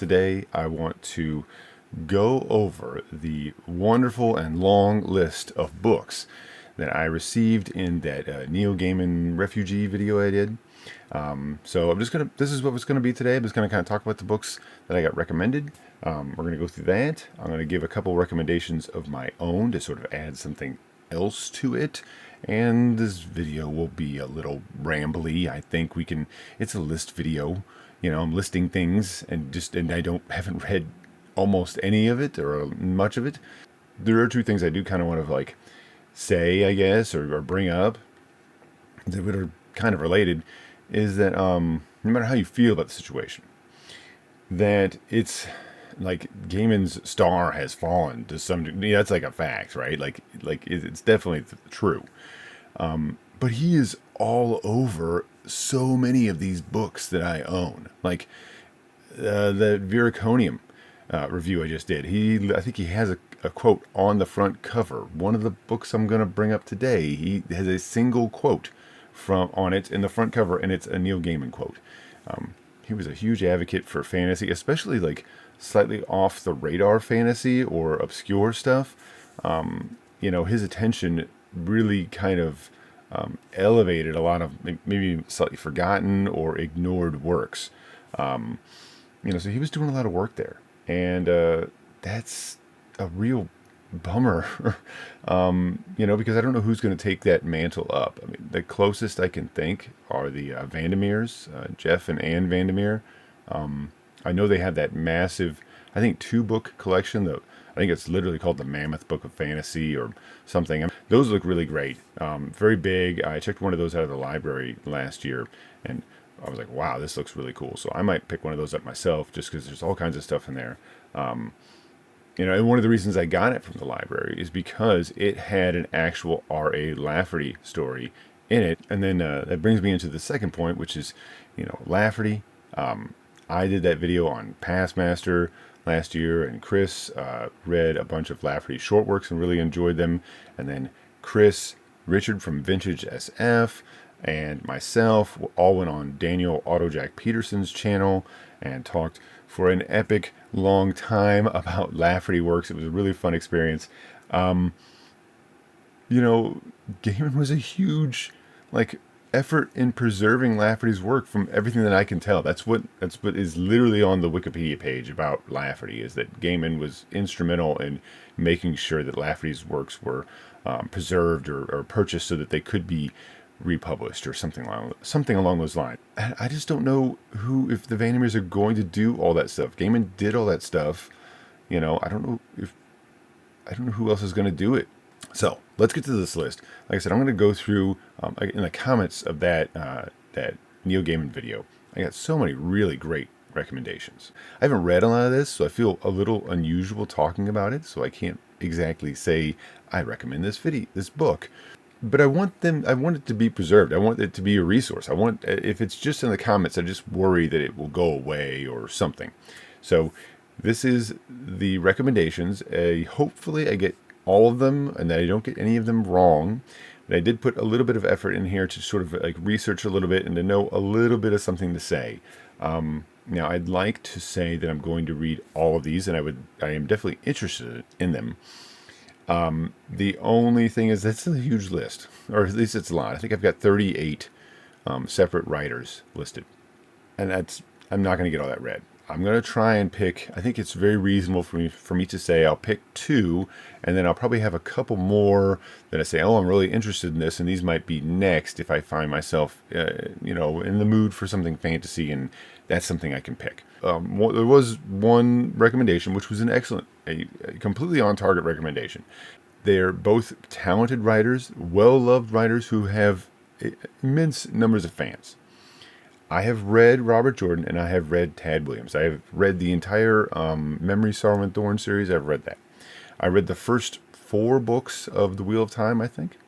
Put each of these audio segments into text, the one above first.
Today I want to go over the wonderful and long list of books that I received in that Neil Gaiman refugee video I did. So this is what it's gonna be today. I'm just gonna kind of talk about the books that I got recommended. We're gonna go through that. I'm gonna give a couple recommendations of my own to sort of add something else to it. And this video will be a little rambly. I think it's a list video. I'm listing things and haven't read almost any of it or much of it. There are two things I do kind of want to say, I guess, or bring up that are kind of related, is that no matter how you feel about the situation, that it's like Gaiman's star has fallen to some degree. That's like a fact, right? It's definitely true. But he is all over so many of these books that I own. Like the Viraconium review I just did. I think he has a quote on the front cover. One of the books I'm going to bring up today, he has a single quote on it in the front cover, and it's a Neil Gaiman quote. He was a huge advocate for fantasy, especially slightly off the radar fantasy or obscure stuff. His attention really kind of elevated a lot of maybe slightly forgotten or ignored works. So he was doing a lot of work there, and that's a real bummer. Because I don't know who's going to take that mantle up. I mean, the closest I can think are the Vandermeers, Jeff and Anne Vandermeer. I know they have that massive, I think, 2-book collection. I think it's literally called the Mammoth Book of Fantasy or something. Those look really great. Very big. I checked one of those out of the library last year, and I was like, wow, this looks really cool. So I might pick one of those up myself, just because there's all kinds of stuff in there. And one of the reasons I got it from the library is because it had an actual R.A. Lafferty story in it. And then that brings me into the second point, which is, Lafferty. I did that video on Passmaster last year, and Chris read a bunch of Lafferty short works and really enjoyed them. And then Richard from Vintage SF, and myself all went on Daniel Autojack Peterson's channel and talked for an epic long time about Lafferty works. It was a really fun experience. Gaiman was a huge effort in preserving Lafferty's work from everything that I can tell. That's what is literally on the Wikipedia page about Lafferty, is that Gaiman was instrumental in making sure that Lafferty's works were preserved or purchased so that they could be republished or something along those lines. I just don't know if the Vandermeers are going to do all that stuff. Gaiman did all that stuff. I don't know who else is going to do it. So let's get to this list. Like I said, I'm going to go through in the comments of that Neil Gaiman video. I got so many really great recommendations. I haven't read a lot of this, so I feel a little unusual talking about it. So I can't exactly say I recommend this book. But I want it to be preserved. I want it to be a resource. If it's just in the comments, I just worry that it will go away or something. So this is the recommendations. Hopefully I get all of them and that I don't get any of them wrong. But I did put a little bit of effort in here to sort of research a little bit and to know a little bit of something to say. Now I'd like to say that I'm going to read all of these, and I am definitely interested in them. The only thing is that's a huge list, or at least it's a lot. I think I've got 38 separate writers listed, and I'm not going to get all that read. I'm going to try and pick. I think it's very reasonable for me to say I'll pick 2, and then I'll probably have a couple more that I say, oh, I'm really interested in this, and these might be next if I find myself, in the mood for something fantasy, and that's something I can pick. There was one recommendation, which was an excellent, a completely on-target recommendation. They're both talented writers, well-loved writers who have immense numbers of fans. I have read Robert Jordan, and I have read Tad Williams. I have read the entire Memory, Sorrow, and Thorn series. I've read that. I read the first 4 books of The Wheel of Time, I think.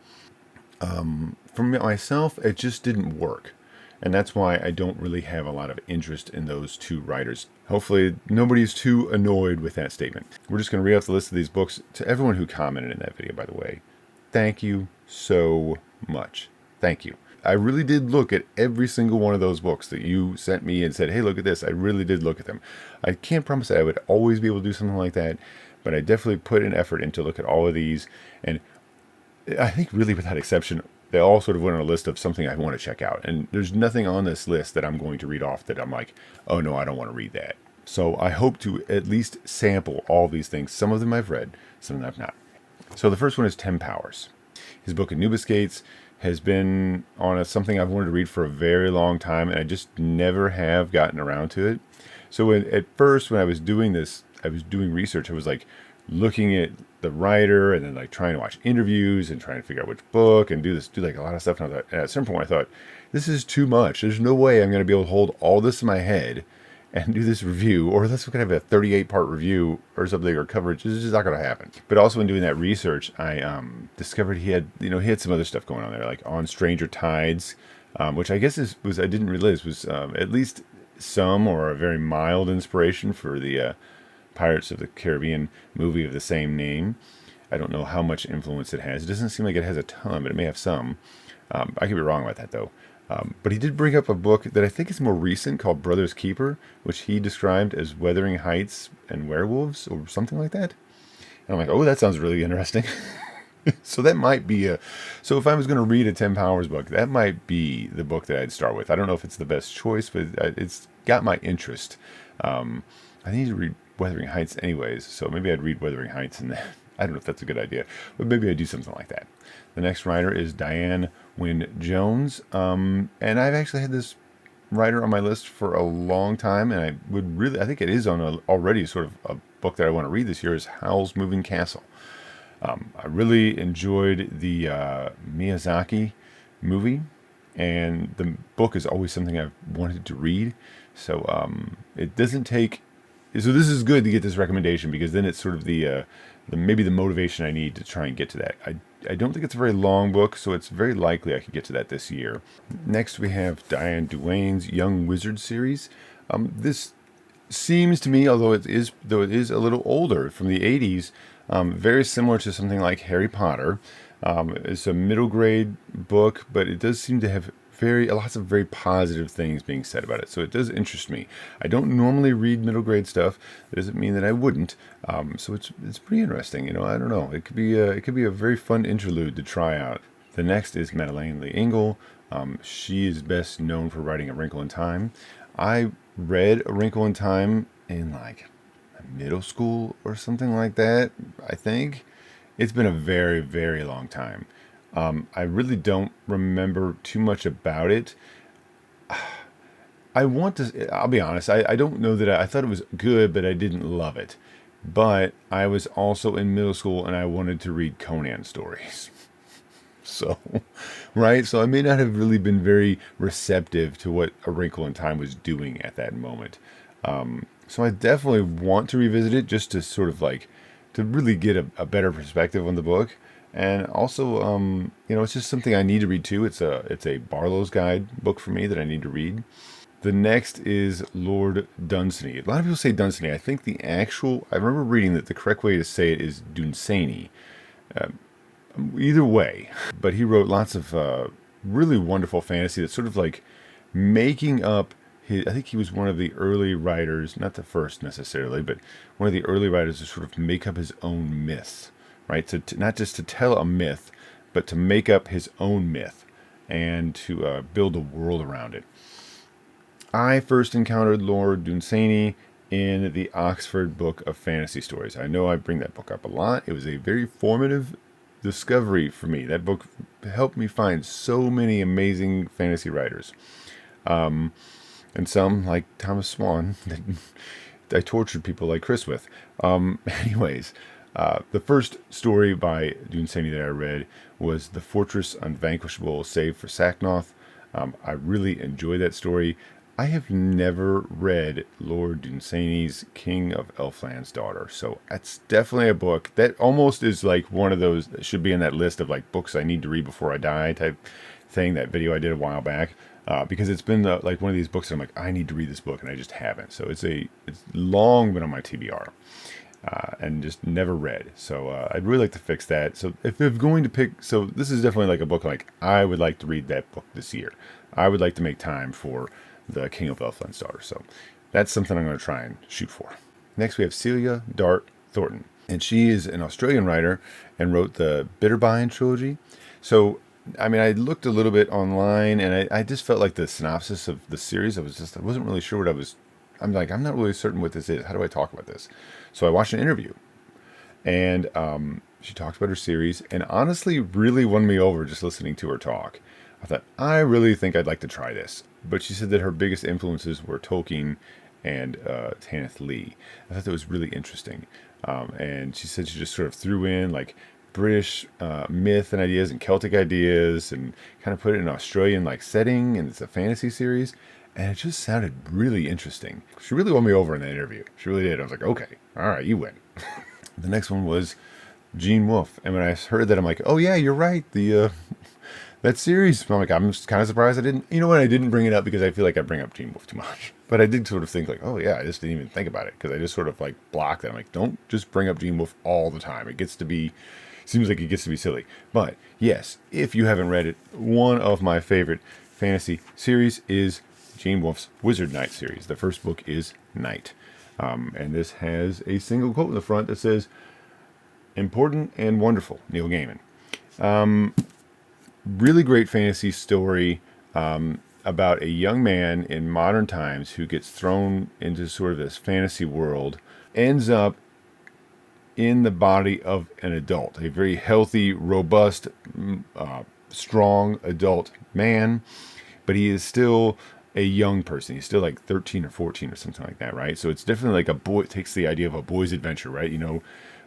For myself, it just didn't work. And that's why I don't really have a lot of interest in those 2 writers. Hopefully nobody's too annoyed with that statement. We're just going to read off the list of these books. To everyone who commented in that video, by the way, thank you so much. Thank you. I really did look at every single one of those books that you sent me and said, hey, look at this. I really did look at them. I can't promise that I would always be able to do something like that, but I definitely put an effort into look at all of these. And I think really without exception, they all sort of went on a list of something I want to check out. And there's nothing on this list that I'm going to read off that I'm like, oh no, I don't want to read that. So I hope to at least sample all these things. Some of them I've read, some of them I've not. So the first one is 10 Powers. His book, Anubis Gates, has been on something I've wanted to read for a very long time, and I just never have gotten around to it. So at first, when I was doing this, I was doing research. I was like looking at the writer and then like trying to watch interviews and trying to figure out which book and do like a lot of stuff. And at some point I thought, this is too much. There's no way I'm going to be able to hold all this in my head and do this review, or let's kind of have a 38-part review or something, or coverage. This is just not going to happen. But also in doing that research, I discovered he had some other stuff going on there, like On Stranger Tides, which I guess I didn't realize was at least some or a very mild inspiration for the Pirates of the Caribbean movie of the same name. I don't know how much influence it has. It doesn't seem like it has a ton, but it may have some. I could be wrong about that, though. But he did bring up a book that I think is more recent called Brother's Keeper, which he described as Wuthering Heights and Werewolves or something like that. And I'm like, oh, that sounds really interesting. So that might be so if I was going to read a 10 Powers book, that might be the book that I'd start with. I don't know if it's the best choice, but it's got my interest. I need to read Wuthering Heights anyways, so maybe I'd read Wuthering Heights and then, I don't know if that's a good idea, but maybe I'd do something like that. The next writer is Diane Wynne Jones, and I've actually had this writer on my list for a long time, and I think it is on already sort of a book that I want to read this year, is Howl's Moving Castle. I really enjoyed the Miyazaki movie, and the book is always something I've wanted to read, so it doesn't take... So this is good to get this recommendation, because then it's sort of maybe the motivation I need to try and get to that. I don't think it's a very long book, so it's very likely I could get to that this year. Next we have Diane Duane's Young Wizard series. This seems to me, although it is a little older, from the 80s, very similar to something like Harry Potter. It's a middle grade book, but it does seem to have lots of very positive things being said about it. So it does interest me. I don't normally read middle grade stuff. That doesn't mean that I wouldn't. So it's pretty interesting. I don't know. It could be a very fun interlude to try out. The next is Madeleine L'Engle. She is best known for writing A Wrinkle in Time. I read A Wrinkle in Time in like middle school or something like that, I think. It's been a very, very long time. I really don't remember too much about it. I'll be honest, I don't know that I thought it was good, but I didn't love it. But I was also in middle school and I wanted to read Conan stories. So, right? So I may not have really been very receptive to what A Wrinkle in Time was doing at that moment. So I definitely want to revisit it just to sort of like, to really get a better perspective on the book. And also, it's just something I need to read too. It's a Barlow's Guide book for me that I need to read. The next is Lord Dunsany. A lot of people say Dunsany. I think I remember reading that the correct way to say it is Dunsany. Either way, but he wrote lots of really wonderful fantasy that's sort of like making up I think he was one of the early writers, not the first necessarily, but one of the early writers to sort of make up his own myth. Right, so not just to tell a myth, but to make up his own myth and to build a world around it. I first encountered Lord Dunsany in the Oxford Book of Fantasy Stories. I know I bring that book up a lot. It was a very formative discovery for me. That book helped me find so many amazing fantasy writers. And some, like Thomas Swan, that I tortured people like Chris with. Anyways... the first story by Dunsany that I read was The Fortress Unvanquishable, Save for Sacknoth. I really enjoyed that story. I have never read Lord Dunsany's King of Elfland's Daughter, so that's definitely a book that almost is like one of those that should be in that list of like books I need to read before I die type thing, that video I did a while back, because it's been like one of these books that I'm like, I need to read this book, and I just haven't. So it's long been on my TBR. and just never read. So I'd really like to fix that. So if I'm going to pick, so this is definitely like a book like I would like to read that book this year. I would like to make time for the King of Elfland's Daughter. So that's something I'm going to try and shoot for. Next we have Cecilia Dart-Thornton, and she is an Australian writer and wrote the Bitterbind trilogy. So I mean, I looked a little bit online, and I just felt like the synopsis of the series, I wasn't really sure what I'm like, I'm not really certain what this is. How do I talk about this? So I watched an interview, and she talked about her series, and honestly really won me over just listening to her talk. I thought, I really think I'd like to try this. But she said that her biggest influences were Tolkien and Tanith Lee. I thought that was really interesting. And she said she just sort of threw in like British myth and ideas and Celtic ideas and kind of put it in an Australian like setting, and it's a fantasy series, and it just sounded really interesting. She really won me over in that interview. She really did. I was like, okay, all right, you win. The next one was Gene Wolfe, and when I heard that, I'm like, oh yeah, you're right. The that series. I'm like, I'm just kind of surprised I didn't. You know what? I didn't bring it up because I feel like I bring up Gene Wolfe too much. But I did sort of think like, oh yeah, I just didn't even think about it because I just sort of like blocked it. I'm like, don't just bring up Gene Wolfe all the time. Seems like it gets to be silly. But yes, if you haven't read it, one of my favorite fantasy series is Gene Wolfe's Wizard Knight series. The first book is Knight. And this has a single quote in the front that says, "Important and wonderful, Neil Gaiman." Really great fantasy story about a young man in modern times who gets thrown into sort of this fantasy world, ends up in the body of an adult, a very healthy, robust, strong adult man, but he is still a young person. He's still like 13 or 14 or something like that, right? So it's definitely like a boy, it takes the idea of a boy's adventure, right? You know,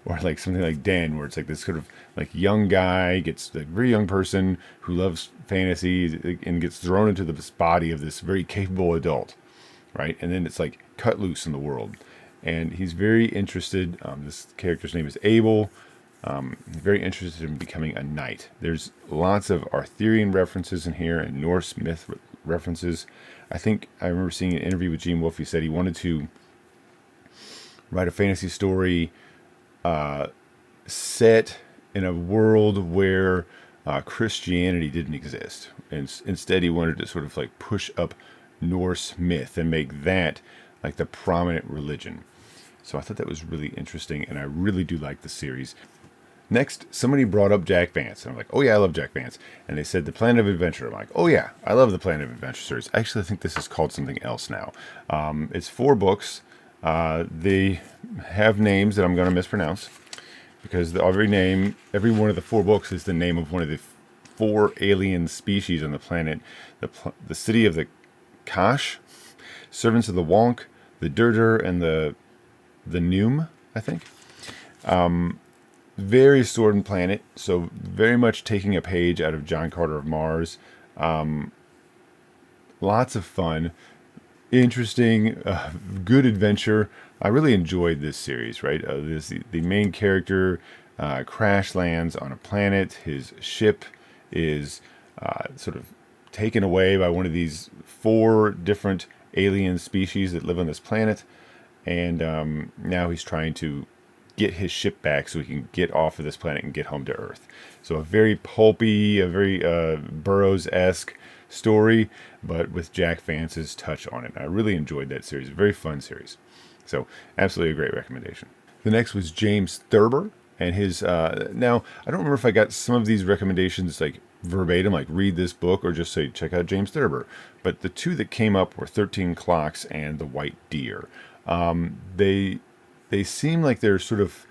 or like something like Den, where it's like this sort of like young guy gets like very young person who loves fantasy and gets thrown into the body of this very capable adult, right? And then it's like cut loose in the world. And he's very interested, this character's name is Abel, he's very interested in becoming a knight. There's lots of Arthurian references in here and Norse myth references. I think I remember seeing an interview with Gene Wolfe. He said he wanted to write a fantasy story set in a world where Christianity didn't exist. And instead he wanted to sort of like push up Norse myth and make that like the prominent religion. So I thought that was really interesting, and I really do like the series. Next, somebody brought up Jack Vance, and I'm like, oh yeah, I love Jack Vance. And they said the Planet of Adventure. I'm like, oh yeah, I love the Planet of Adventure series. Actually, I think this is called something else now. It's 4 books. They have names that I'm going to mispronounce, because every one of the 4 books is the name of one of the 4 alien species on the planet. The city of the Kosh, Servants of the Wonk, the Durdur, and the Noom, I think. Very Sword and Planet, so very much taking a page out of John Carter of Mars. Lots of fun, interesting, good adventure. I really enjoyed this series, right? The main character crash lands on a planet. His ship is sort of taken away by one of these 4 different alien species that live on this planet, and now he's trying to get his ship back so he can get off of this planet and get home to Earth. So a very pulpy, a very Burroughs-esque story, but with Jack Vance's touch on it. I really enjoyed that series. Very fun series. So absolutely a great recommendation. The next was James Thurber, and his now I don't remember if I got some of these recommendations like verbatim, like read this book, or just say check out James Thurber. But the 2 that came up were 13 Clocks and The White Deer. They seem like they're sort of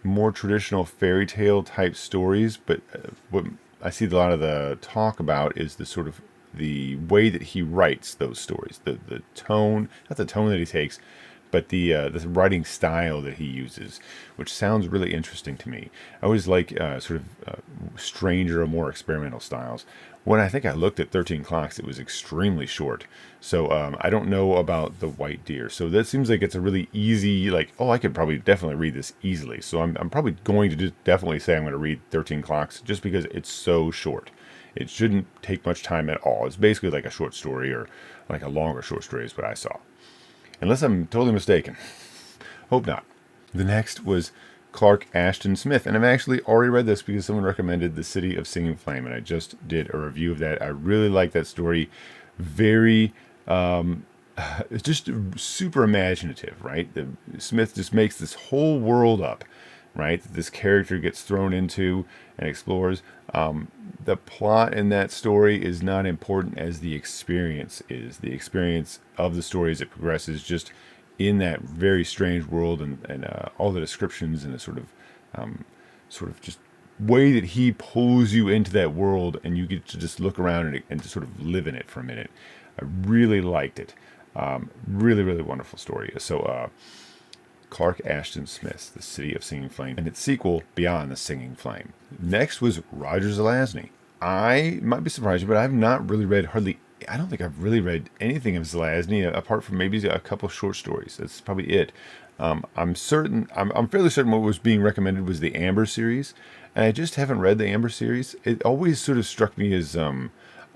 more traditional fairy tale type stories, but what I see a lot of the talk about is the sort of the way that he writes those stories, the tone, not the tone that he takes, but the writing style that he uses, which sounds really interesting to me. I always like sort of stranger or more experimental styles. When I think I looked at 13 Clocks, it was extremely short. So I don't know about The White Deer. So that seems like it's a really easy, like, oh, I could probably definitely read this easily. So I'm probably going to just definitely say I'm going to read 13 Clocks just because it's so short. It shouldn't take much time at all. It's basically like a short story, or like a longer short story is what I saw. Unless I'm totally mistaken. Hope not. The next was Clark Ashton Smith, and I've actually already read this because someone recommended The City of Singing Flame, and I just did a review of that. I really like that story. Very, it's just super imaginative, right? Smith just makes this whole world up, right? That this character gets thrown into and explores. The plot in that story is not important as the experience is. The experience of the story as it progresses, just in that very strange world, and all the descriptions and the sort of just way that he pulls you into that world, and you get to just look around and to sort of live in it for a minute. I really liked it. Really, really wonderful story. So, Clark Ashton Smith's The City of Singing Flame, and its sequel, Beyond the Singing Flame. Next was Roger Zelazny. I might be surprised, but I've not really read I don't think I've really read anything of Zelazny apart from maybe a couple short stories. That's probably it. I'm fairly certain what was being recommended was the Amber series, and I just haven't read the Amber series. It always sort of struck me as I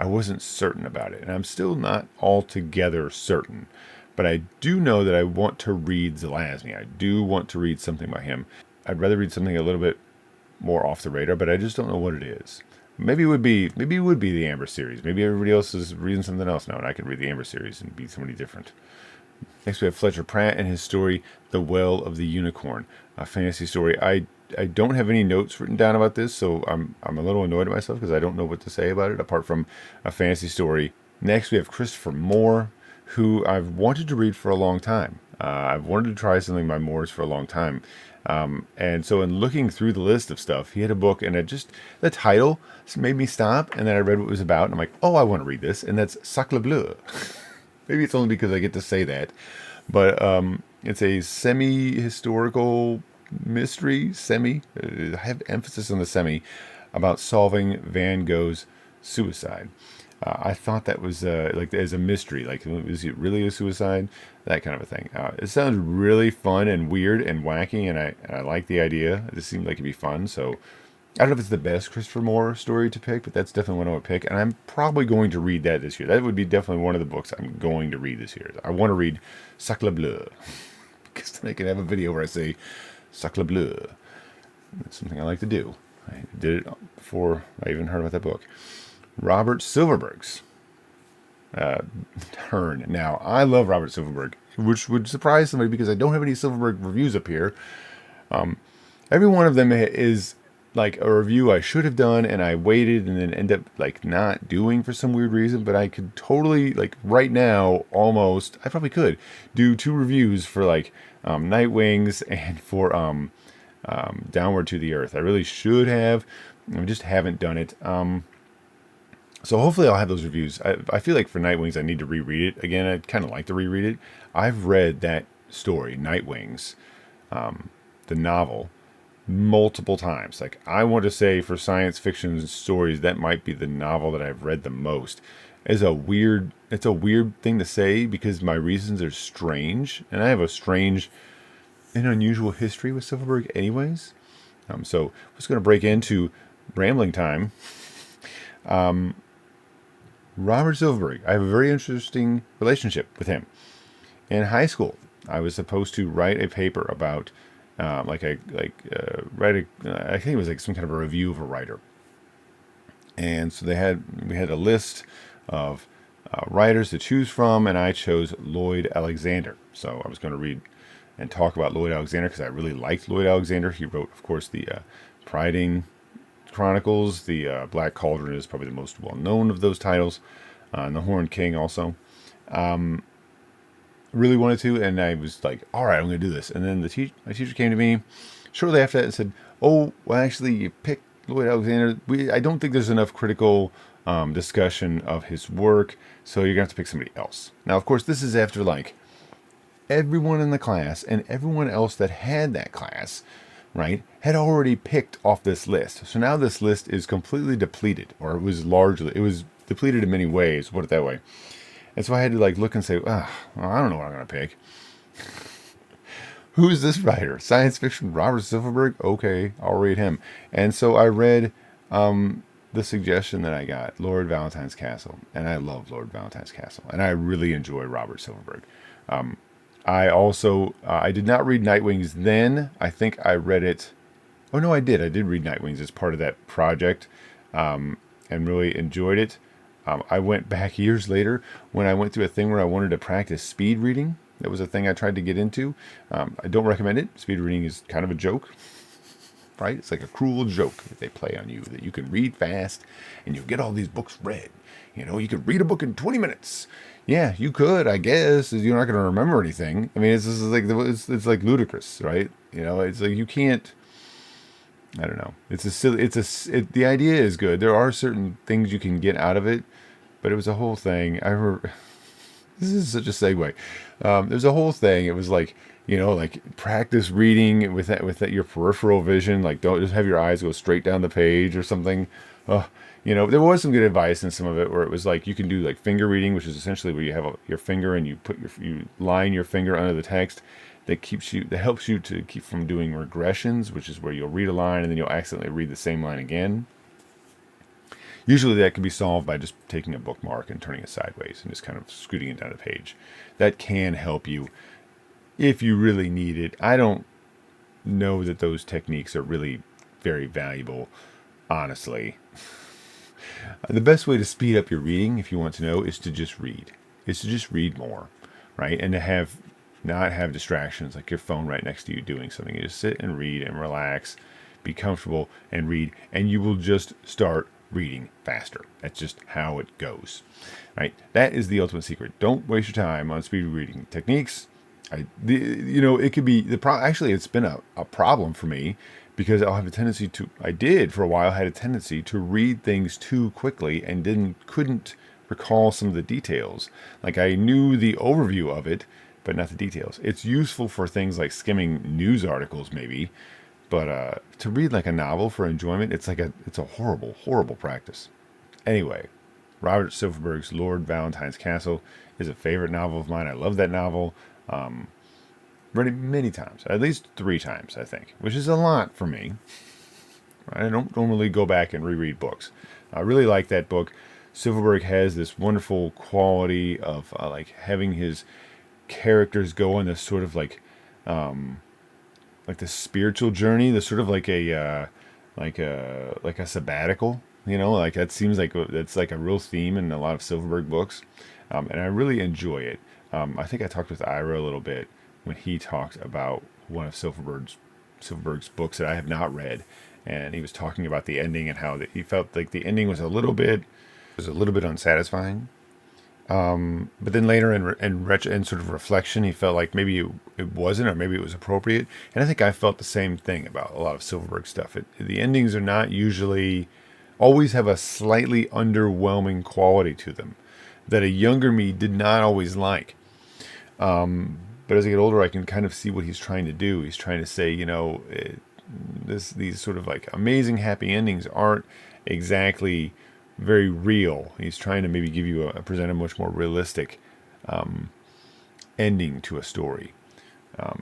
wasn't certain about it, and I'm still not altogether certain. But I do know that I want to read Zelazny. I do want to read something by him. I'd rather read something a little bit more off the radar, but I just don't know what it is. Maybe it would be the Amber series. Maybe everybody else is reading something else now, and I could read the Amber series and be somebody different. Next, we have Fletcher Pratt and his story, The Well of the Unicorn, a fantasy story. I don't have any notes written down about this, so I'm a little annoyed at myself because I don't know what to say about it apart from a fantasy story. Next, we have Christopher Moore, who I've wanted to read for a long time. I've wanted to try something by Moore's for a long time. And so in looking through the list of stuff, he had a book, and the title made me stop, and then I read what it was about, and I'm like, oh, I want to read this, and that's Sacre Bleu. Maybe it's only because I get to say that, but it's a semi-historical mystery, I have emphasis on the semi, about solving Van Gogh's suicide. I thought that was like as a mystery, like is it really a suicide? That kind of a thing. It sounds really fun and weird and wacky, and I like the idea. It just seemed like it'd be fun. So I don't know if it's the best Christopher Moore story to pick, but that's definitely one I would pick, and I'm probably going to read that this year. That would be definitely one of the books I'm going to read this year. I want to read Sacre Bleu because then I can have a video where I say Sacre Bleu. That's something I like to do. I did it before I even heard about that book. Robert Silverberg's Turn. Now, I love Robert Silverberg, which would surprise somebody because I don't have any Silverberg reviews up here. Every one of them is like a review I should have done, and I waited and then end up like not doing for some weird reason, but I could totally, like right now, almost, I probably could do 2 reviews for like Night Wings and for Downward to the Earth. I really should have. I just haven't done it. So hopefully I'll have those reviews. I feel like for Night Wings I need to reread it again. I'd kind of like to reread it. I've read that story, Night Wings, the novel, multiple times. Like, I want to say for science fiction stories, that might be the novel that I've read the most. It's a weird thing to say because my reasons are strange, and I have a strange and unusual history with Silverberg anyways. So I'm just going to break into rambling time. Robert Silverberg, I have a very interesting relationship with him. In high school, I was supposed to write a paper about, I think it was like some kind of a review of a writer. And so we had a list of writers to choose from, and I chose Llyod Alexander. So I was going to read and talk about Llyod Alexander because I really liked Llyod Alexander. He wrote, of course, the Hideyuki Chronicles. The Black Cauldron is probably the most well-known of those titles, and The Horned King also. Really wanted to, and I was like, all right, I'm going to do this. And then my teacher came to me shortly after that and said, oh, well, actually, you picked Llyod Alexander. I don't think there's enough critical discussion of his work, so you're going to have to pick somebody else. Now, of course, this is after, like, everyone in the class and everyone else that had that class, right, had already picked off this list. So now this list is completely depleted, or it was depleted in many ways, put it that way. And so I had to like look and say, well, I don't know what I'm going to pick. Who's this writer? Science fiction, Robert Silverberg? Okay, I'll read him. And so I read the suggestion that I got, Lord Valentine's Castle. And I love Lord Valentine's Castle. And I really enjoy Robert Silverberg. I also, I did not read Nightwings then. I think I read it. Oh, no, I did. I did read Nightwings as part of that project, and really enjoyed it. I went back years later when I went through a thing where I wanted to practice speed reading. That was a thing I tried to get into. I don't recommend it. Speed reading is kind of a joke, right? It's like a cruel joke that they play on you, that you can read fast and you'll get all these books read. You know, you could read a book in 20 minutes. Yeah, you could, I guess. You're not going to remember anything. I mean, it's just like it's like ludicrous, right? You know, it's like you can't. I don't know. It's a silly. The idea is good. There are certain things you can get out of it, but it was a whole thing. I remember. This is such a segue. There's a whole thing. It was like, you know, like practice reading with your peripheral vision. Like, don't just have your eyes go straight down the page or something. You know, there was some good advice in some of it where it was like you can do like finger reading, which is essentially where you have your finger and you line your finger under the text. That helps you to keep from doing regressions, which is where you'll read a line and then you'll accidentally read the same line again. Usually that can be solved by just taking a bookmark and turning it sideways and just kind of scooting it down the page. That can help you if you really need it. I don't know that those techniques are really very valuable, honestly. The best way to speed up your reading, if you want to know, is to just read. Is to just read more, right? And to not have distractions like your phone right next to you doing something. You just sit and read and relax, be comfortable and read, and you will just start reading faster. That's just how it goes, right? That is the ultimate secret. Don't waste your time on speed reading techniques. It could be actually it's been a problem for me because I'll have a tendency to. I did for a while had a tendency to read things too quickly and couldn't recall some of the details. Like I knew the overview of it, but not the details. It's useful for things like skimming news articles, maybe, but to read like a novel for enjoyment, it's a horrible, horrible practice. Anyway, Robert Silverberg's Lord Valentine's Castle is a favorite novel of mine. I love that novel. Read it many times, at least 3 times, I think, which is a lot for me. I don't normally go back and reread books. I really like that book. Silverberg has this wonderful quality of like having his characters go on this sort of like the spiritual journey, the sort of like a sabbatical, you know, like that seems like that's like a real theme in a lot of Silverberg books, and I really enjoy it. I think I talked with Ira a little bit when he talked about one of Silverberg's books that I have not read, and he was talking about the ending and how he felt like the ending was a little bit unsatisfying. But then later in sort of reflection, he felt like maybe it wasn't, or maybe it was appropriate. And I think I felt the same thing about a lot of Silverberg stuff. The endings are not usually, always have a slightly underwhelming quality to them that a younger me did not always like. But as I get older, I can kind of see what he's trying to do. He's trying to say, you know, these sort of like amazing happy endings aren't exactly very real. He's trying to maybe present a much more realistic ending to a story,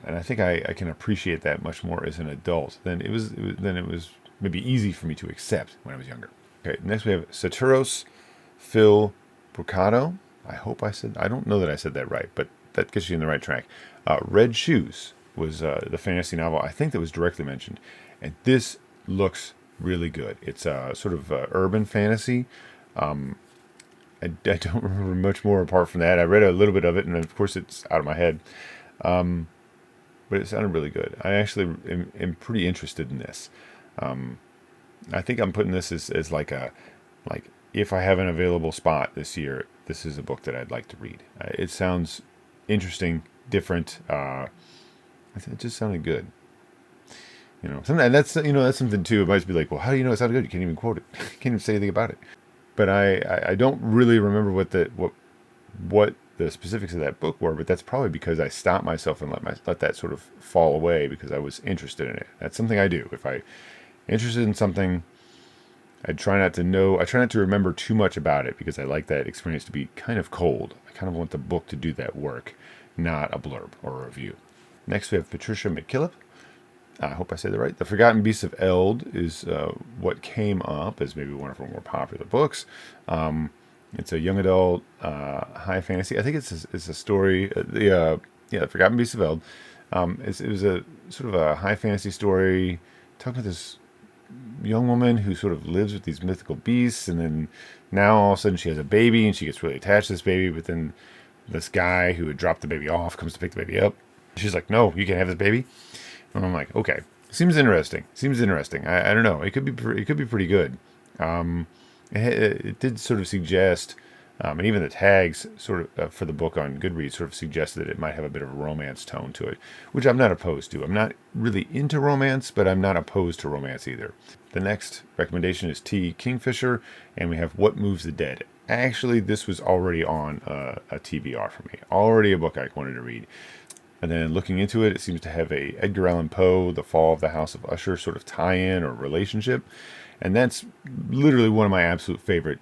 and I think I can appreciate that much more as an adult than it was maybe easy for me to accept when I was younger. Okay, next we have Satyros, Phil Brucato. I don't know that I said that right, but that gets you in the right track. Red Shoes was the fantasy novel I think that was directly mentioned, and this looks really good. It's sort of urban fantasy. I don't remember much more apart from that. I read a little bit of it, and of course it's out of my head. But it sounded really good. I actually am pretty interested in this. I think I'm putting this as like if I have an available spot this year, this is a book that I'd like to read. It sounds interesting, different. It just sounded good. You know, that's something too. It might be like, well, how do you know it sounded good? You can't even quote it. You can't even say anything about it. But I don't really remember what the specifics of that book were. But that's probably because I stopped myself and let that sort of fall away because I was interested in it. That's something I do. If I'm interested in something, I try not to remember too much about it because I like that experience to be kind of cold. I kind of want the book to do that work, not a blurb or a review. Next we have Patricia McKillip. I hope I said that right. The Forgotten Beasts of Eld is what came up as maybe one of her more popular books. It's a young adult high fantasy. I think it's a story. yeah, Forgotten Beasts of Eld. It was a sort of a high fantasy story talking about this young woman who sort of lives with these mythical beasts, and then now all of a sudden she has a baby and she gets really attached to this baby, but then this guy who had dropped the baby off comes to pick the baby up. She's like, no, you can't have this baby. And I'm like, okay, seems interesting. I don't know. It could be pretty good. It did sort of suggest, and even the tags sort of for the book on Goodreads sort of suggested that it might have a bit of a romance tone to it, which I'm not opposed to. I'm not really into romance, but I'm not opposed to romance either. The next recommendation is Kingfisher, and we have What Moves the Dead. Actually, this was already on a TBR for me. Already a book I wanted to read. And then looking into it, it seems to have a Edgar Allan Poe, The Fall of the House of Usher sort of tie-in or relationship. And that's literally one of my absolute favorite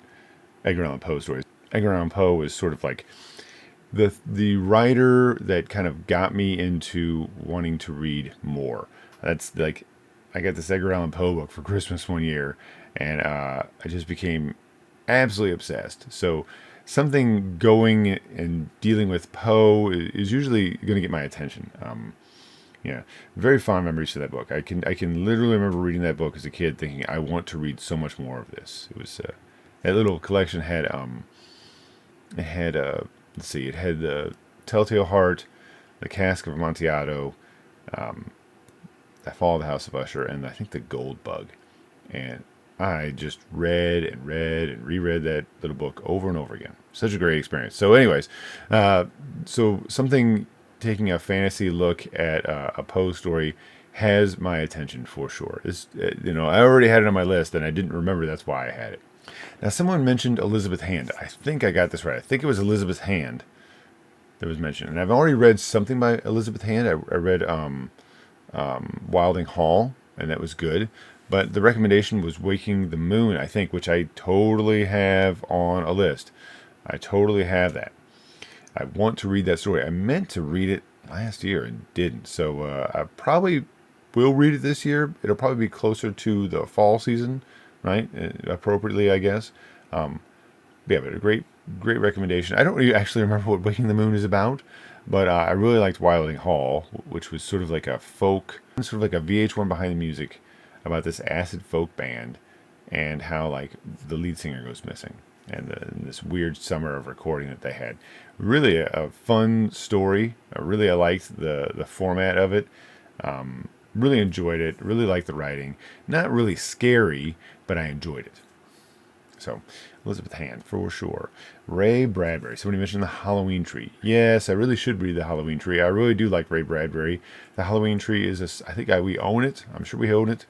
Edgar Allan Poe stories. Edgar Allan Poe is sort of like the writer that kind of got me into wanting to read more. That's like, I got this Edgar Allan Poe book for Christmas one year, and I just became absolutely obsessed. So something going and dealing with Poe is usually going to get my attention. Yeah, very fond memories to that book. I can literally remember reading that book as a kid, thinking I want to read so much more of this. It was that little collection had let's see, it had the Telltale Heart, the Cask of Amontillado, The Fall of the House of Usher, and I think the Gold Bug. And I just read and reread that little book over and over again. Such a great experience. So anyways, so something taking a fantasy look at a Poe story has my attention for sure. I already had it on my list and I didn't remember that's why I had it. Now, someone mentioned Elisabeth Hand. I think I got this right. I think it was Elisabeth Hand that was mentioned. And I've already read something by Elisabeth Hand. I read Wilding Hall, and that was good. But the recommendation was Waking the Moon, I think, which I totally have on a list. I totally have that. I want to read that story. I meant to read it last year and didn't. So I probably will read it this year. It'll probably be closer to the fall season, right? Appropriately, I guess. Yeah, but a great recommendation. I don't really actually remember what Waking the Moon is about, but I really liked Wilding Hall, which was sort of like a folk, sort of like a VH1 behind the music about this acid folk band and how like the lead singer goes missing and this weird summer of recording that they had. Really a fun story. I liked the format of it. Really enjoyed it. Really liked the writing. Not really scary, but I enjoyed it. So, Elisabeth Hand, for sure. Ray Bradbury. Somebody mentioned The Halloween Tree. Yes, I really should read The Halloween Tree. I really do like Ray Bradbury. The Halloween Tree is, I think we own it. I'm sure we own it.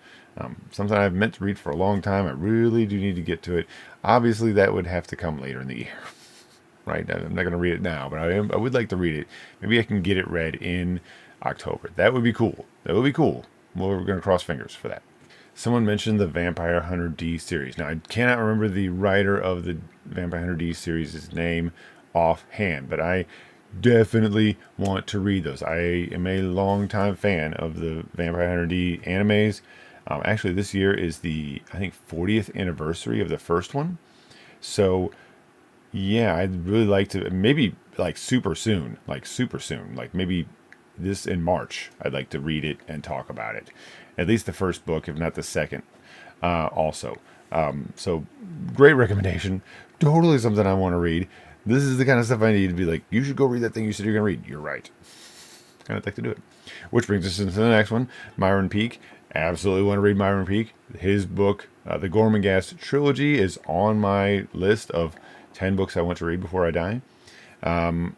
Something I've meant to read for a long time. I really do need to get to it. Obviously, that would have to come later in the year. Right? I'm not going to read it now, but I would like to read it. Maybe I can get it read in October. That would be cool. We're going to cross fingers for that. Someone mentioned the Vampire Hunter D series. Now, I cannot remember the writer of the Vampire Hunter D series' name offhand, but I definitely want to read those. I am a longtime fan of the Vampire Hunter D animes. Actually, this year is the, I think, 40th anniversary of the first one. So, yeah, I'd really like to, maybe like super soon, like maybe this in March, I'd like to read it and talk about it. At least the first book, if not the second, also. So, great recommendation. Totally something I want to read. This is the kind of stuff I need to be like, you should go read that thing you said you're going to read. You're right. I'd like to do it. Which brings us into the next one, Mervyn Peake. Absolutely want to read Mervyn Peake. His book, the Gormenghast Trilogy, is on my list of 10 books I want to read before I die. And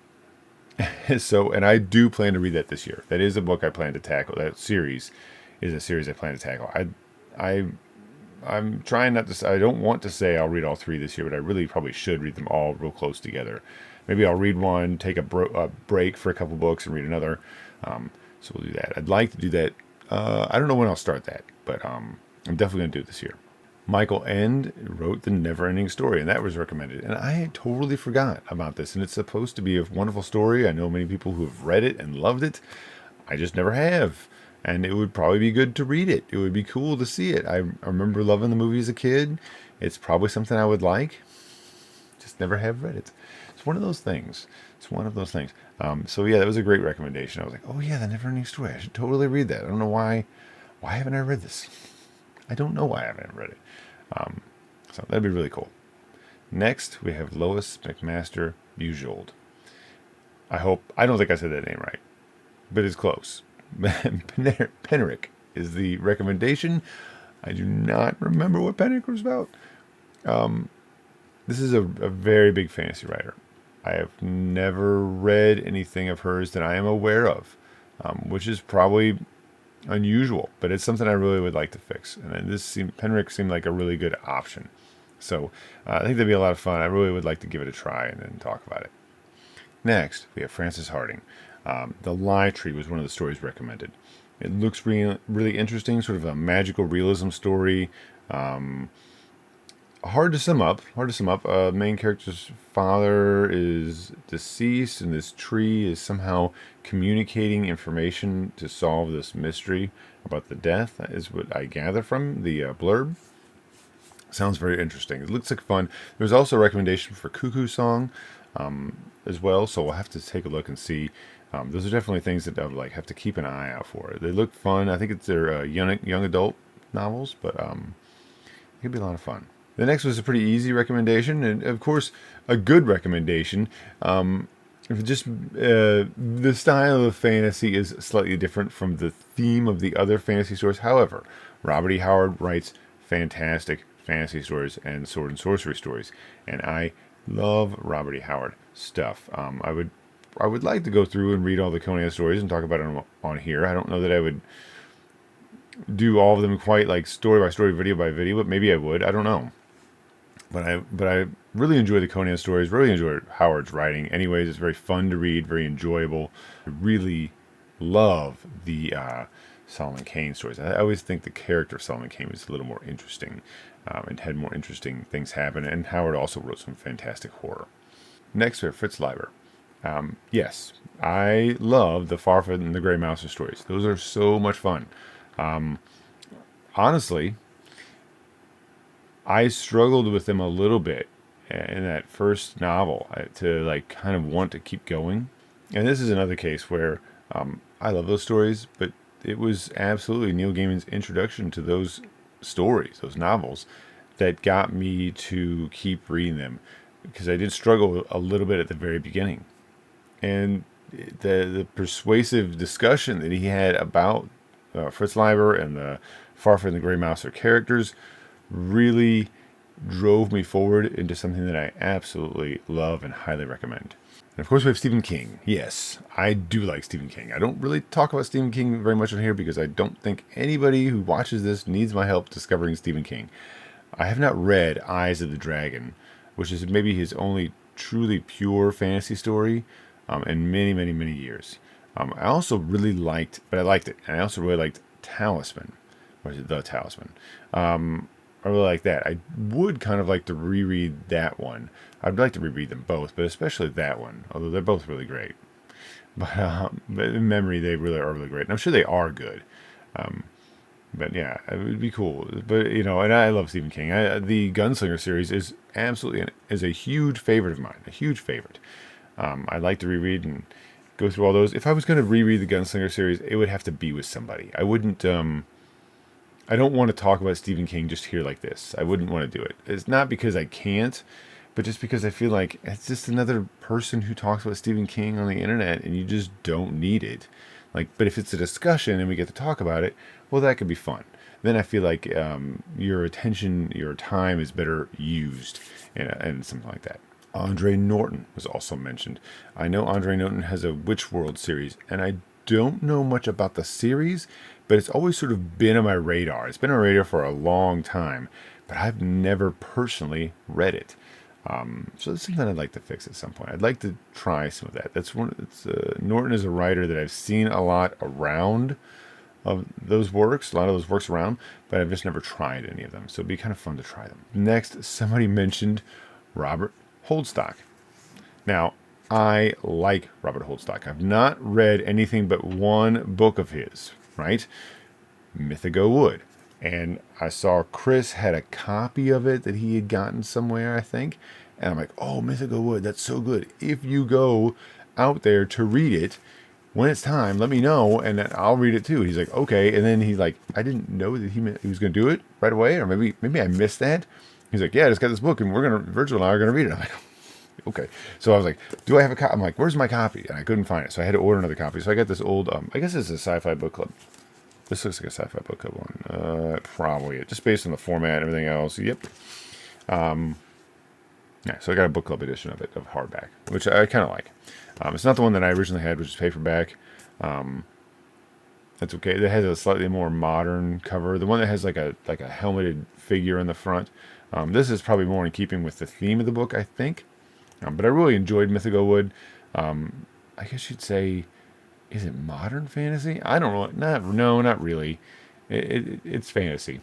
I do plan to read that this year. That is a book I plan to tackle. That series is a series I plan to tackle. I'm trying not to. I don't want to say I'll read all 3 this year, but I really probably should read them all real close together. Maybe I'll read one, take a break for a couple books, and read another. So we'll do that. I'd like to do that. I don't know when I'll start that, but I'm definitely going to do it this year. Michael Ende wrote The Never-Ending Story, and that was recommended. And I totally forgot about this, and it's supposed to be a wonderful story. I know many people who have read it and loved it. I just never have. And it would probably be good to read it. It would be cool to see it. I remember loving the movie as a kid. It's probably something I would like. Just never have read it. So It's one of those things. It's one of those things. So yeah, that was a great recommendation. I was like, oh yeah, the Never-Ending Story. I should totally read that. I don't know why. Why haven't I read this? I don't know why I haven't read it. So that'd be really cool. Next, we have Lois McMaster Bujold. I don't think I said that name right, but it's close. Penrick is the recommendation. I do not remember what Penrick was about. This is a very big fantasy writer. I have never read anything of hers that I am aware of, which is probably unusual, but it's something I really would like to fix. And Penrick seemed like a really good option. So I think that'd be a lot of fun. I really would like to give it a try and then talk about it. Next, we have Frances Hardinge. The Lie Tree was one of the stories recommended. It looks really interesting, sort of a magical realism story. Hard to sum up. Main character's father is deceased, and this tree is somehow communicating information to solve this mystery about the death. That is what I gather from the blurb. Sounds very interesting. It looks like fun. There's also a recommendation for Cuckoo Song as well, so we'll have to take a look and see. Those are definitely things that I would have to keep an eye out for. They look fun. I think it's their young adult novels, but it could be a lot of fun. The next was a pretty easy recommendation, and of course, a good recommendation. The style of fantasy is slightly different from the theme of the other fantasy stories. However, Robert E. Howard writes fantastic fantasy stories and sword and sorcery stories, and I love Robert E. Howard stuff. I would like to go through and read all the Conan stories and talk about them on here. I don't know that I would do all of them quite like story by story, video by video, but maybe I would. I don't know. But I really enjoy the Conan stories. Really enjoy Howard's writing. Anyways, it's very fun to read, very enjoyable. I really love the Solomon Kane stories. I always think the character of Solomon Kane was a little more interesting and had more interesting things happen. And Howard also wrote some fantastic horror. Next, we have Fritz Lieber. Yes, I love the Farfod and the Grey Mouser stories. Those are so much fun. Honestly, I struggled with them a little bit in that first novel to kind of want to keep going. And this is another case where I love those stories, but it was absolutely Neil Gaiman's introduction to those stories, those novels, that got me to keep reading them, because I did struggle a little bit at the very beginning. And the persuasive discussion that he had about Fritz Leiber and the Farfod and the Grey Mouser characters really drove me forward into something that I absolutely love and highly recommend. And of course, we have Stephen King. Yes, I do like Stephen King. I don't really talk about Stephen King very much on here because I don't think anybody who watches this needs my help discovering Stephen King. I have not read Eyes of the Dragon, which is maybe his only truly pure fantasy story in many, many, many years. I also really liked, but I liked it, and I also really liked Talisman, or is it The Talisman? I really like that. I would kind of like to reread that one. I'd like to reread them both, but especially that one, although they're both really great. But in memory, they really are really great. And I'm sure they are good. But yeah, it would be cool. But, and I love Stephen King. The Gunslinger series is absolutely is a huge favorite of mine, a huge favorite. I'd like to reread and go through all those. If I was going to reread the Gunslinger series, it would have to be with somebody. I wouldn't... I don't want to talk about Stephen King just here like this. I wouldn't want to do it. It's not because I can't, but just because I feel like it's just another person who talks about Stephen King on the internet, and you just don't need it. But if it's a discussion and we get to talk about it, well, that could be fun. Then I feel like your attention, your time is better used and something like that. Andre Norton was also mentioned. I know Andre Norton has a Witch World series, and I don't know much about the series, but it's always sort of been on my radar. It's been on my radar for a long time, but I've never personally read it. So that's something I'd like to fix at some point. I'd like to try some of that. Norton is a writer that I've seen a lot around of those works, a lot of those works around, but I've just never tried any of them. So it'd be kind of fun to try them. Next, somebody mentioned Robert Holdstock. Now, I like Robert Holdstock. I've not read anything but one book of his, right? Mythico Wood. And I saw Chris had a copy of it that he had gotten somewhere, I think. And I'm like, oh, Mythical Wood, that's so good. If you go out there to read it, when it's time, let me know, and then I'll read it too. He's like, okay. And then he's like, I didn't know that he was going to do it right away, or maybe I missed that. He's like, yeah, I just got this book, and Virgil and I are going to read it. I'm like, okay. So I was like, do I have a copy? I'm like, where's my copy? And I couldn't find it, so I had to order another copy. So I got this old, I guess it's a sci-fi book club. This looks like a sci-fi book club one. Probably it, just based on the format and everything else. Yep. Yeah, so I got a book club edition of it, of hardback, which I kind of like. It's not the one that I originally had, which is paperback. That's okay. It has a slightly more modern cover. The one that has like a helmeted figure in the front. This is probably more in keeping with the theme of the book, I think. But I really enjoyed Mythical Wood. I guess you'd say, is it modern fantasy? I don't know. Not really. It's fantasy.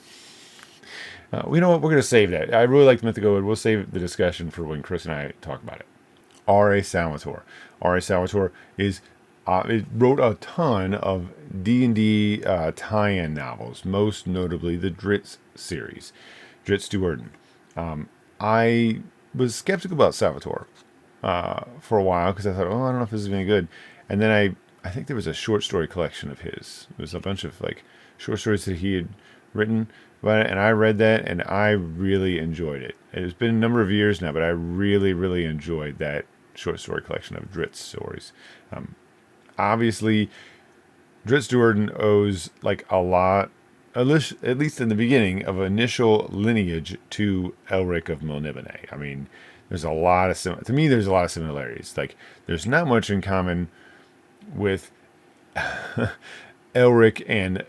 You know what? We're going to save that. I really liked Mythical Wood. We'll save the discussion for when Chris and I talk about it. R.A. Salvatore. R.A. Salvatore it wrote a ton of D&D tie-in novels, most notably the Drizzt series, Drizzt Do'Urden. I was skeptical about Salvatore for a while because I thought, I don't know if this is any good. And then I think there was a short story collection of his. There was a bunch of like short stories that he had written about it, and I read that, and I really enjoyed it. It's been a number of years now, but I really, really enjoyed that short story collection of Drizzt stories. Obviously, Drizzt Do'Urden owes like a lot, at least in the beginning, of initial lineage to Elric of Melniboné. I mean, there's a lot of there's a lot of similarities. Like, there's not much in common with Elric and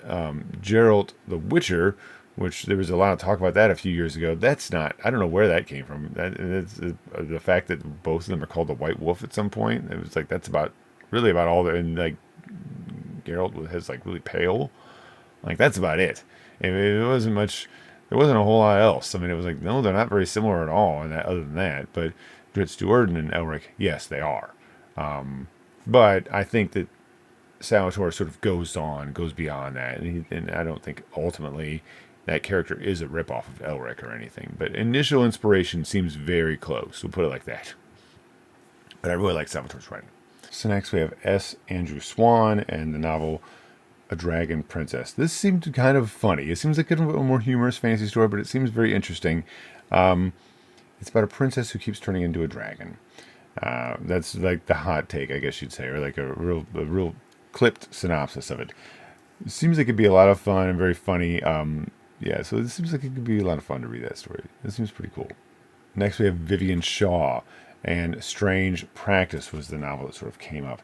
Geralt the Witcher, which there was a lot of talk about that a few years ago. I don't know where that came from. That's the fact that both of them are called the White Wolf at some point. It was like, that's really about all that. And like, Geralt has like really pale. Like, that's about it. It wasn't much, there wasn't a whole lot else. I mean, it was like, no, they're not very similar at all, and other than that. But Drizzt Do'Urden and Elric, yes, they are. But I think that Salvatore sort of goes beyond that, and I don't think ultimately that character is a ripoff of Elric or anything. But initial inspiration seems very close. We'll put it like that. But I really like Salvatore's writing. So next we have S. Andrew Swan and the novel A Dragon Princess. This seemed kind of funny. It seems like a more humorous fantasy story, but it seems very interesting. It's about a princess who keeps turning into a dragon. That's like the hot take, I guess you'd say, or like a real clipped synopsis of it. It seems like it'd be a lot of fun and very funny. So it seems like it could be a lot of fun to read that story. It seems pretty cool. Next we have Vivian Shaw, and Strange Practice was the novel that sort of came up.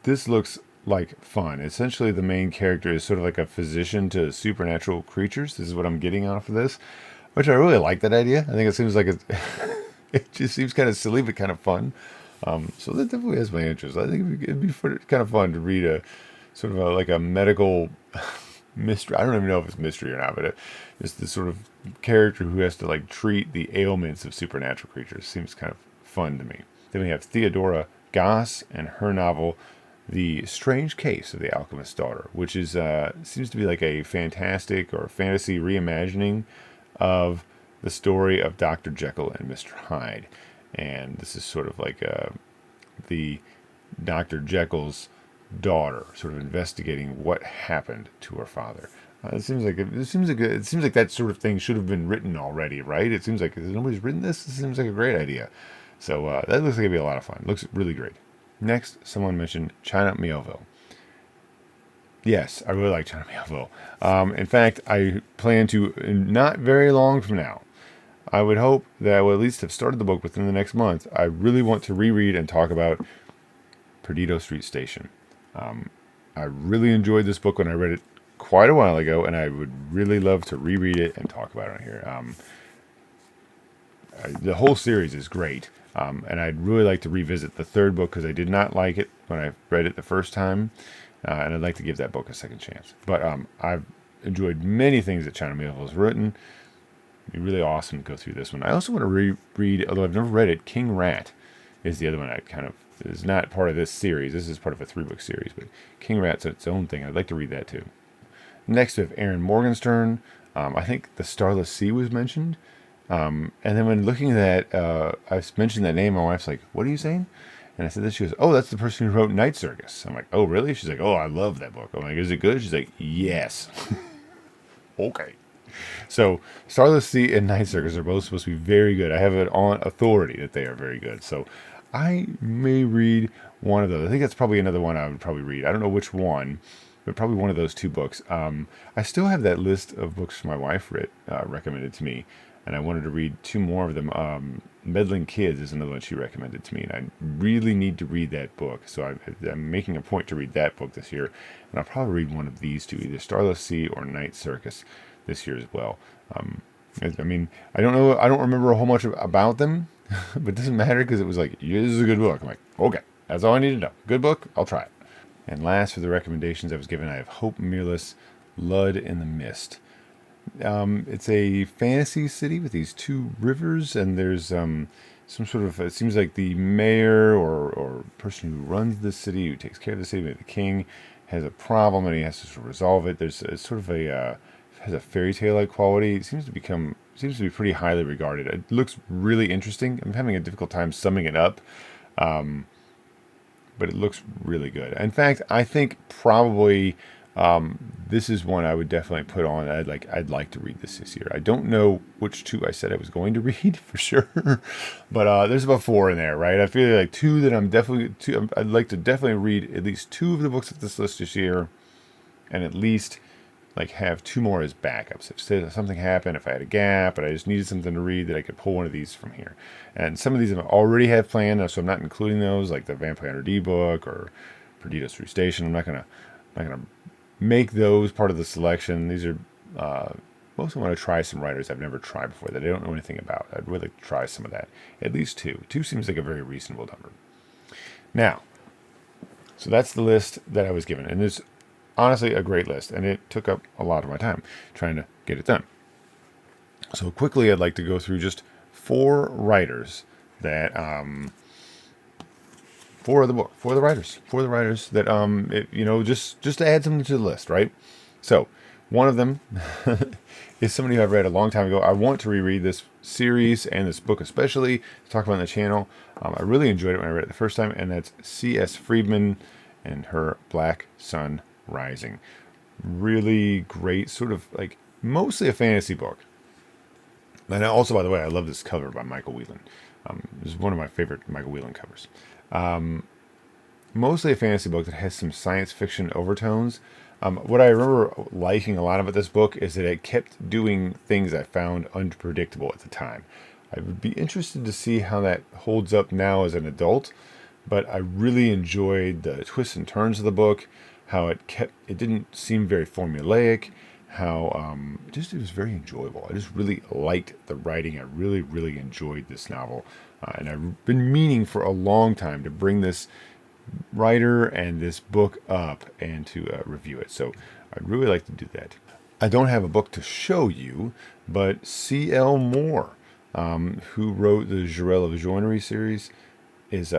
This looks like fun. Essentially, the main character is sort of like a physician to supernatural creatures. This is what I'm getting off of this, which I really like that idea. I think it seems like it just seems kind of silly, but kind of fun. So that definitely has my interest. I think it'd be kind of fun to read a sort of like a medical mystery. I don't even know if it's mystery or not, but it's this sort of character who has to like treat the ailments of supernatural creatures. Seems kind of fun to me. Then we have Theodora Goss and her novel, The Strange Case of the Alchemist's Daughter, which is seems to be like a fantastic or fantasy reimagining of the story of Dr. Jekyll and Mr. Hyde. And this is sort of like the Dr. Jekyll's daughter, sort of investigating what happened to her father. It seems like that sort of thing should have been written already, right? It seems like nobody's written this. This seems like a great idea. So that looks like it'd be a lot of fun. It looks really great. Next, someone mentioned China Miéville. Yes, I really like China Miéville. In fact, I plan to, not very long from now, I would hope that I will at least have started the book within the next month. I really want to reread and talk about Perdido Street Station. I really enjoyed this book when I read it quite a while ago, and I would really love to reread it and talk about it on here. The whole series is great, and I'd really like to revisit the third book because I did not like it when I read it the first time, and I'd like to give that book a second chance. But I've enjoyed many things that China Miéville has written. It'd be really awesome to go through this one. I also want to reread, although I've never read it, King Rat is the other one I kind of is not part of this series. This is part of a 3-book series, but King Rat's its own thing. I'd like to read that too. Next we have Erin Morgenstern. I think The Starless Sea was mentioned And then when looking at that, I mentioned that name. My wife's like, "What are you saying?" And I said this. She goes, "Oh, that's the person who wrote Night Circus." I'm like, "Oh, really?" She's like, "Oh, I love that book." I'm like, "Is it good?" She's like, "Yes." Okay. So Starless Sea and Night Circus are both supposed to be very good. I have it on authority that they are very good. So I may read one of those. I think that's probably another one I would probably read. I don't know which one, but probably one of those two books. I still have that list of books my wife recommended to me, and I wanted to read two more of them. Meddling Kids is another one she recommended to me, and I really need to read that book. So I'm making a point to read that book this year, and I'll probably read one of these two, either Starless Sea or Night Circus, this year as well. I mean, I don't know, I don't remember a whole much about them, but it doesn't matter because it was like, yeah, this is a good book. I'm like, okay, that's all I need to know. Good book, I'll try it. And last for the recommendations I was given, I have Hope Mirrorless, Llyod in the Mist. It's a fantasy city with these two rivers, and there's some sort of, it seems like the mayor or person who runs the city, who takes care of the city, maybe the king, has a problem and he has to sort of resolve it. There's sort of has a fairy tale like quality. It seems to be pretty highly regarded. It looks really interesting. I'm having a difficult time summing it up, but it looks really good. In fact, I think probably this is one I would definitely put on. I'd like to read this year. I don't know which two I said I was going to read for sure, but there's about four in there, right? I feel like two that I'd like to definitely read at least two of the books of this list this year, and at least like have two more as backups. If something happened, if I had a gap, but I just needed something to read, that I could pull one of these from here. And some of these I already have planned, so I'm not including those, like the Vampire Hunter D book or Perdidos Through Station. I'm not gonna make those part of the selection. These are mostly want to try some writers I've never tried before that I don't know anything about. I'd really like to try some of that. At least two. Two seems like a very reasonable number. Now, so that's the list that I was given, and it's honestly a great list, and it took up a lot of my time trying to get it done. So quickly, I'd like to go through just four writers that four of the writers that just to add something to the list, right? So one of them is somebody who I've read a long time ago. I want to reread this series and this book especially to talk about on the channel. I really enjoyed it when I read it the first time, and that's C.S. Friedman and her Black Sun Rising. Really great, sort of like mostly a fantasy book. And also, by the way, I love this cover by Michael Whelan. This is one of my favorite Michael Whelan covers. Mostly a fantasy book that has some science fiction overtones. What I remember liking a lot about this book is that it kept doing things I found unpredictable at the time. I would be interested to see how that holds up now as an adult, but I really enjoyed the twists and turns of the book, how it didn't seem very formulaic, how it was very enjoyable. I just really liked the writing. I really, really enjoyed this novel. And I've been meaning for a long time to bring this writer and this book up and to review it. So I'd really like to do that. I don't have a book to show you, but C.L. Moore, who wrote the Jurel of Joinery series, is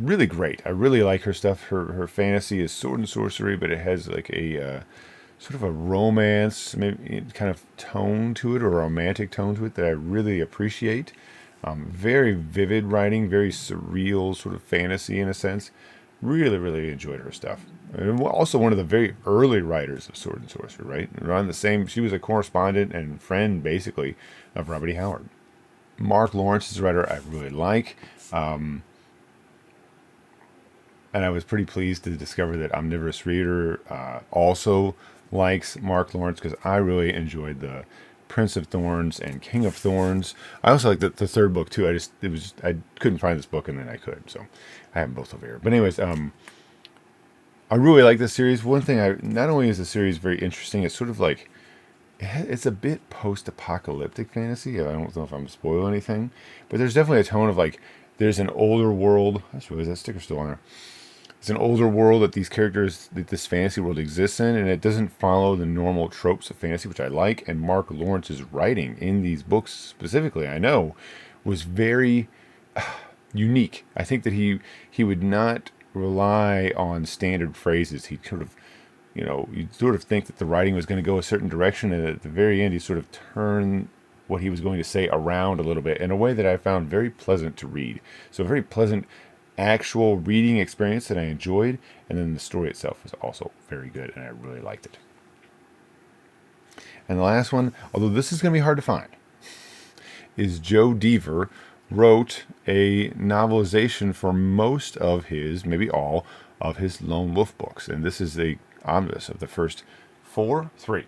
really great. I really like her stuff. Her fantasy is sword and sorcery, but it has like a sort of a romance, maybe kind of tone to it, or a romantic tone to it that I really appreciate. Very vivid writing, very surreal sort of fantasy in a sense. Really, really enjoyed her stuff. And also one of the very early writers of Sword and Sorcery, right? Around the same, she was a correspondent and friend, basically, of Robert E. Howard. Mark Lawrence is a writer I really like. And I was pretty pleased to discover that Omnivorous Reader also likes Mark Lawrence, because I really enjoyed the Prince of Thorns and King of Thorns. I also like the third book too. I couldn't find this book, and then I could, so I have them both over here. But anyways, I really like this series. One thing, not only is the series very interesting, it's sort of like it's a bit post-apocalyptic fantasy. I don't know if I'm spoiling anything, but there's definitely a tone of like there's an older world. I just realized that sticker's still on there. It's an older world that this fantasy world exists in, and it doesn't follow the normal tropes of fantasy, which I like. And Mark Lawrence's writing in these books specifically, I know, was very unique. I think that he would not rely on standard phrases. He'd sort of, you'd sort of think that the writing was going to go a certain direction, and at the very end, he sort of what he was going to say around a little bit in a way that I found very pleasant to read. So a very pleasant actual reading experience that I enjoyed, and then the story itself was also very good, and I really liked it. And the last one, although this is going to be hard to find, is Joe Dever wrote a novelization for most of his, maybe all, of his Lone Wolf books. And this is the omnibus of the first three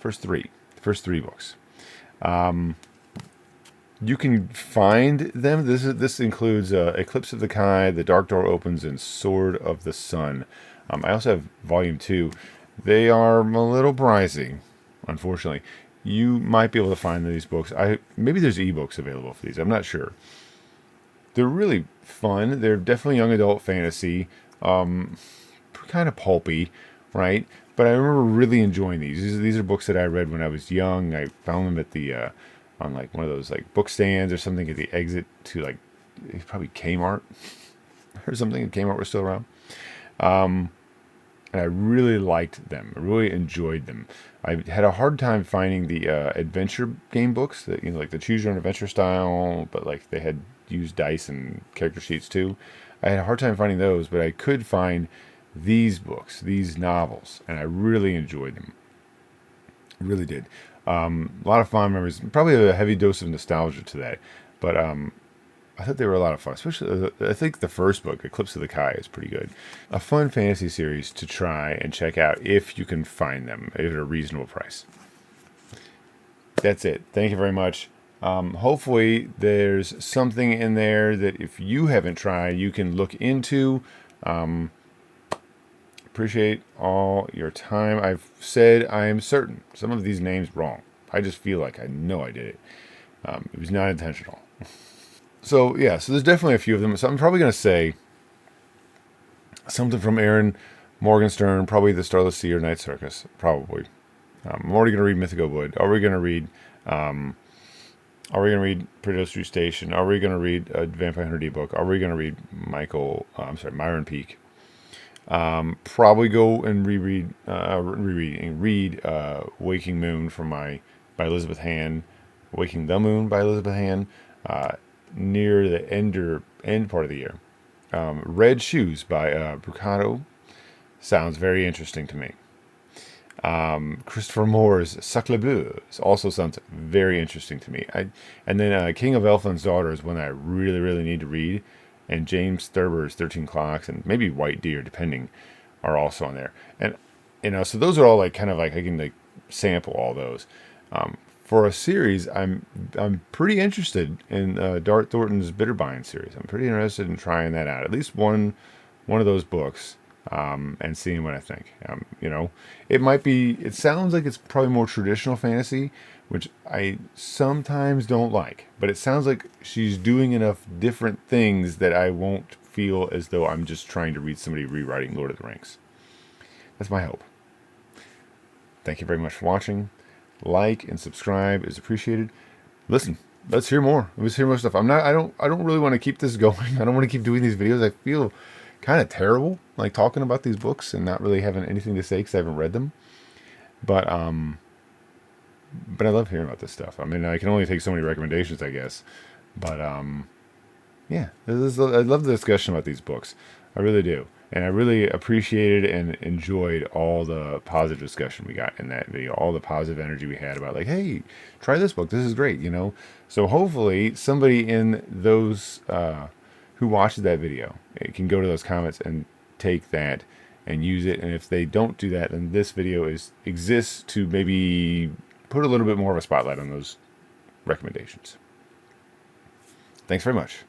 books. You can find them. This includes Eclipse of the Kai, The Dark Door Opens, and Sword of the Sun. I also have Volume 2. They are a little pricey, unfortunately. You might be able to find these books. Maybe there's ebooks available for these. I'm not sure. They're really fun. They're definitely young adult fantasy. Kind of pulpy, right? But I remember really enjoying these. These are books that I read when I was young. I found them at the on like one of those like book stands or something at the exit to like probably Kmart or something. Kmart was still around. And I really liked them. I really enjoyed them. I had a hard time finding the adventure game books that, like the choose your own adventure style, but like they had used dice and character sheets too. I had a hard time finding those, but I could find these books, these novels, and I really enjoyed them. I really did. A lot of fond memories, probably a heavy dose of nostalgia to that, but I thought they were a lot of fun, especially, I think the first book, Eclipse of the Kai, is pretty good. A fun fantasy series to try and check out if you can find them at a reasonable price. That's it. Thank you very much. Hopefully there's something in there that if you haven't tried, you can look into. Appreciate all your time. I've said I am certain some of these names wrong. I just feel like I know I did it. It was not intentional. So, yeah, so there's definitely a few of them. So I'm probably going to say something from Erin Morgenstern, probably The Starless Sea or Night Circus, probably. I'm already going to read Mythical Wood. Are we going to read Pretty Street Station? Are we going to read a Vampire Hunter D book? Are we going to read Myron Peake? Probably go and read Waking Moon by Elisabeth Hand, Waking the Moon by Elisabeth Hand, near the end part of the year. Red Shoes by Brucato sounds very interesting to me. Christopher Moore's Sacre Bleu also sounds very interesting to me. And then King of Elfland's Daughter is one that I really, really need to read. And James Thurber's 13 Clocks and maybe White Deer, depending, are also on there. And so those are all like kind of like I can like sample all those. For a series, I'm pretty interested in Dart-Thornton's Bitterbind series. I'm pretty interested in trying that out, at least one of those books, and seeing what I think. It sounds like it's probably more traditional fantasy, which I sometimes don't like, but it sounds like she's doing enough different things that I won't feel as though I'm just trying to read somebody rewriting Lord of the Rings. That's my hope. Thank you very much for watching. Like and subscribe is appreciated. Listen, let's hear more. Let's hear more stuff. I don't really want to keep this going. I don't want to keep doing these videos. I feel kind of terrible, like talking about these books and not really having anything to say because I haven't read them. But I love hearing about this stuff. I mean, I can only take so many recommendations, I guess. But yeah, I love the discussion about these books. I really do. And I really appreciated and enjoyed all the positive discussion we got in that video, all the positive energy we had about like, hey, try this book. This is great, So hopefully somebody in those who watched that video can go to those comments and take that and use it. And if they don't do that, then this video exists to maybe put a little bit more of a spotlight on those recommendations. Thanks very much.